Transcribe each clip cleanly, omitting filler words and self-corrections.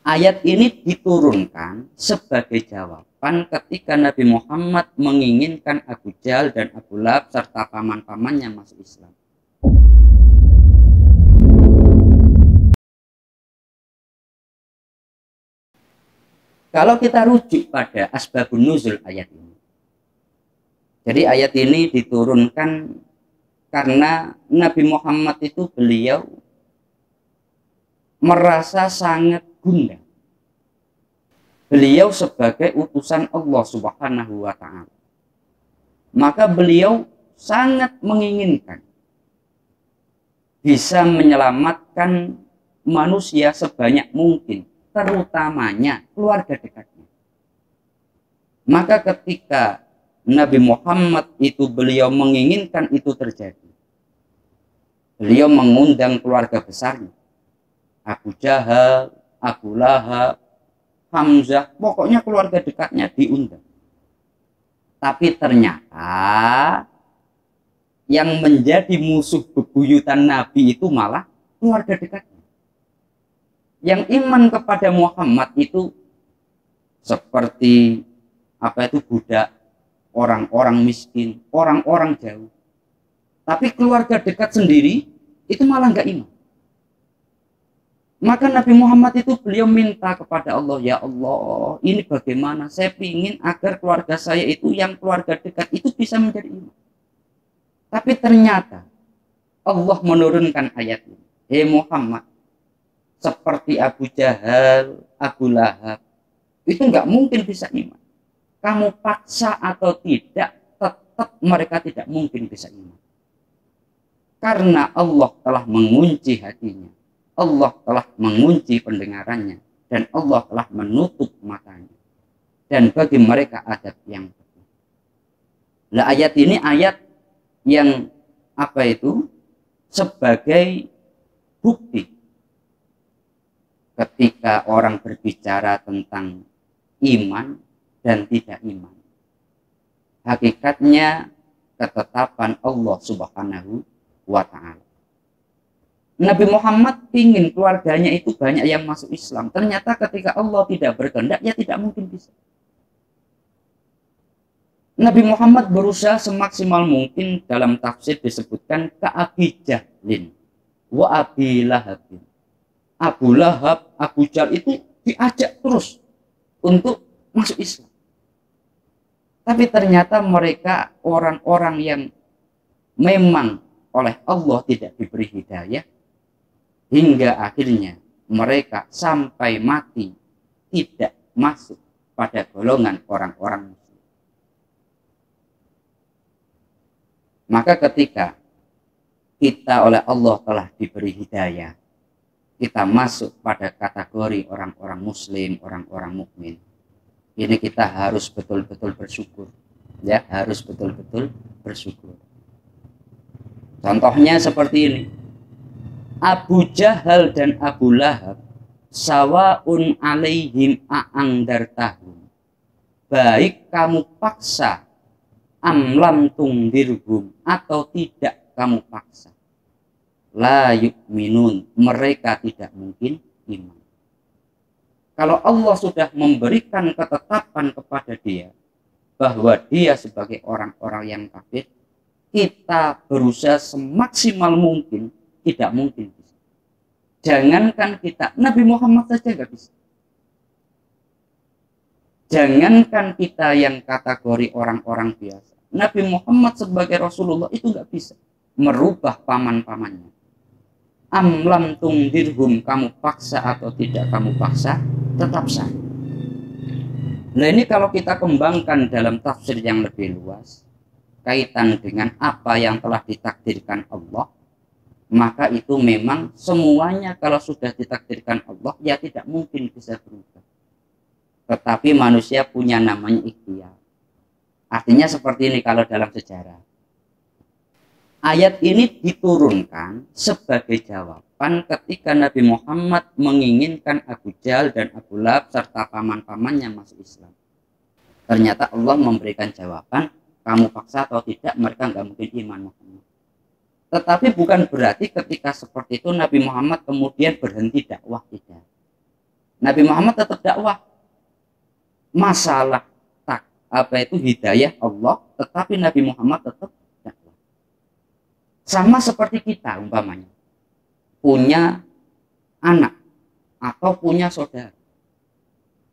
Ayat ini diturunkan sebagai jawaban ketika Nabi Muhammad menginginkan Abu Jahal dan Abu Lahab serta paman-pamannya masuk Islam. Kalau kita rujuk pada asbabun nuzul ayat ini, jadi ayat ini diturunkan karena Nabi Muhammad itu beliau merasa sangat gundah. Beliau sebagai utusan Allah Subhanahu wa ta'ala. Maka beliau sangat menginginkan bisa menyelamatkan manusia sebanyak mungkin, terutamanya keluarga dekatnya. Maka ketika Nabi Muhammad itu beliau menginginkan itu terjadi, beliau mengundang keluarga besarnya, Abu Jahal, Abu Lahab, Hamzah, pokoknya keluarga dekatnya diundang. Tapi ternyata yang menjadi musuh bebuyutan Nabi itu malah keluarga dekatnya. Yang iman kepada Muhammad itu seperti budak, orang-orang miskin, orang-orang jauh. Tapi keluarga dekat sendiri itu malah nggak iman. Maka Nabi Muhammad itu beliau minta kepada Allah, ya Allah, ini bagaimana? Saya ingin agar keluarga saya itu yang keluarga dekat itu bisa menjadi iman. Tapi ternyata Allah menurunkan ayat ini. Hei Muhammad, seperti Abu Jahal, Abu Lahab, itu nggak mungkin bisa iman. Kamu paksa atau tidak, tetap mereka tidak mungkin bisa iman. Karena Allah telah mengunci hatinya. Allah telah mengunci pendengarannya dan Allah telah menutup matanya, dan bagi mereka adab yang betul. Nah, ayat ini ayat yang sebagai bukti ketika orang berbicara tentang iman dan tidak iman, hakikatnya ketetapan Allah Subhanahu wa ta'ala. Nabi Muhammad ingin keluarganya itu banyak yang masuk Islam. Ternyata ketika Allah tidak berkehendak, ya tidak mungkin bisa. Nabi Muhammad berusaha semaksimal mungkin, dalam tafsir disebutkan Ka'abi Jahlin wa Abi Lahabin. Abu Lahab, Abu Jahal itu diajak terus untuk masuk Islam. Tapi ternyata mereka orang-orang yang memang oleh Allah tidak diberi hidayah, hingga akhirnya mereka sampai mati tidak masuk pada golongan orang-orang muslim. Maka ketika kita oleh Allah telah diberi hidayah, kita masuk pada kategori orang-orang muslim, orang-orang mukmin. Ini kita harus betul-betul bersyukur. Ya, harus betul-betul bersyukur. Contohnya seperti ini. Abu Jahal dan Abu Lahab sawaun alaihim a'angdartahum, baik kamu paksa amlam tungdirhum atau tidak kamu paksa, la yu'minun, mereka tidak mungkin iman. Kalau Allah sudah memberikan ketetapan kepada dia bahwa dia sebagai orang-orang yang kafir, kita berusaha semaksimal mungkin, tidak mungkin bisa. Jangankan kita, Nabi Muhammad saja nggak bisa. Jangankan kita yang kategori orang-orang biasa, Nabi Muhammad sebagai Rasulullah itu nggak bisa merubah paman-pamannya. Amlam tungdirhum, kamu paksa atau tidak kamu paksa, tetap sah. Nah, ini kalau kita kembangkan dalam tafsir yang lebih luas, kaitan dengan apa yang telah ditakdirkan Allah, maka itu memang semuanya kalau sudah ditakdirkan Allah, ya tidak mungkin bisa berubah. Tetapi manusia punya namanya ikhtiar. Artinya seperti ini kalau dalam sejarah. Ayat ini diturunkan sebagai jawaban ketika Nabi Muhammad menginginkan Abu Jahal dan Abu Lahab serta paman-pamannya masuk Islam. Ternyata Allah memberikan jawaban, kamu paksa atau tidak, mereka nggak mungkin iman Muhammad. Tetapi bukan berarti ketika seperti itu Nabi Muhammad kemudian berhenti dakwah, tidak. Nabi Muhammad tetap dakwah. Masalah hidayah Allah, tetapi Nabi Muhammad tetap dakwah. Sama seperti kita umpamanya punya anak atau punya saudara,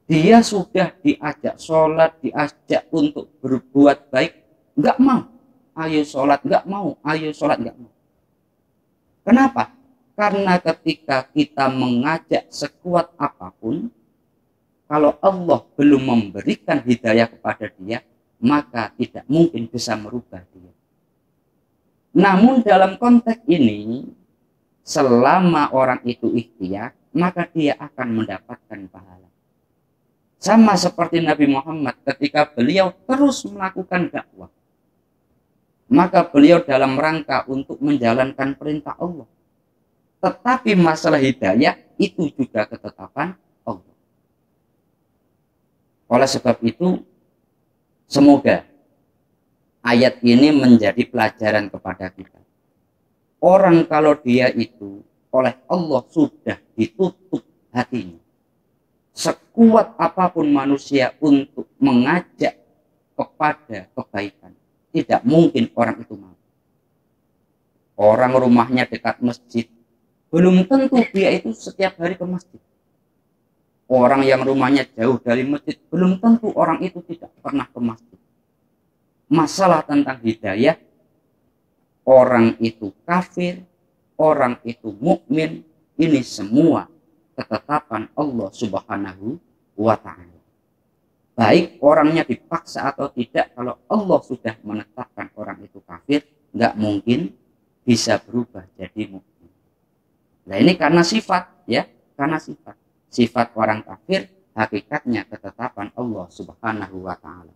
dia sudah diajak sholat, diajak untuk berbuat baik, nggak mau. Ayo sholat, nggak mau. Ayo sholat, nggak mau. Kenapa? Karena ketika kita mengajak sekuat apapun, kalau Allah belum memberikan hidayah kepada dia, maka tidak mungkin bisa merubah dia. Namun dalam konteks ini, selama orang itu ikhtiar, maka dia akan mendapatkan pahala. Sama seperti Nabi Muhammad ketika beliau terus melakukan dakwah, maka beliau dalam rangka untuk menjalankan perintah Allah. Tetapi masalah hidayah itu juga ketetapan Allah. Oleh sebab itu, semoga ayat ini menjadi pelajaran kepada kita. Orang kalau dia itu oleh Allah sudah ditutup hatinya, sekuat apapun manusia untuk mengajak kepada kebaikan, tidak mungkin orang itu mau. Orang rumahnya dekat masjid, belum tentu dia itu setiap hari ke masjid. Orang yang rumahnya jauh dari masjid, belum tentu orang itu tidak pernah ke masjid. Masalah tentang hidayah, orang itu kafir, orang itu mukmin, ini semua ketetapan Allah Subhanahu wa ta'ala. Baik orangnya dipaksa atau tidak, kalau Allah sudah menetapkan orang itu kafir, nggak mungkin bisa berubah jadi mukmin. Nah ini karena sifat, ya, karena sifat orang kafir hakikatnya ketetapan Allah Subhanahu wa ta'ala.